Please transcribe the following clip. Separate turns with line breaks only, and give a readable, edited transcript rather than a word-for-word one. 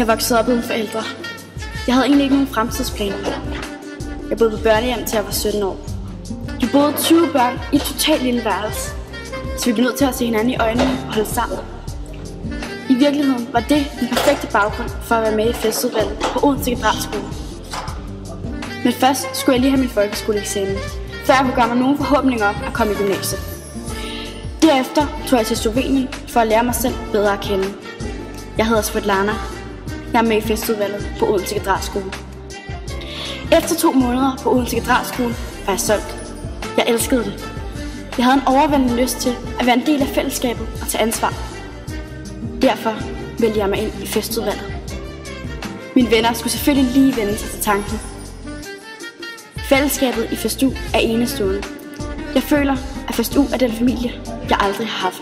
Jeg voksede op uden forældre. Jeg havde egentlig ikke nogen fremtidsplaner. Jeg boede på børnehjem til jeg var 17 år. Vi boede 20 børn i et totalt lille værelse, så vi blev nødt til at se hinanden i øjnene og holde sammen. I virkeligheden var det den perfekte baggrund for at være med i festudvalget på Odense Katedralskole. Men først skulle jeg lige have min folkeskoleeksamen, før jeg kunne gøre mig nogen forhåbninger om at komme i gymnasiet. Derefter tog jeg til Slovenien for at lære mig selv bedre at kende. Jeg hedder Svetlana. Jeg er med i festudvalget på Odense Katedralskole. Efter 2 måneder på Odense Katedralskole var jeg solgt. Jeg elskede det. Jeg havde en overvældende lyst til at være en del af fællesskabet og tage ansvar. Derfor vælger jeg mig ind i festudvalget. Mine venner skulle selvfølgelig lige vende sig til tanken. Fællesskabet i Festu er enestående. Jeg føler, at Festu er den familie, jeg aldrig har haft.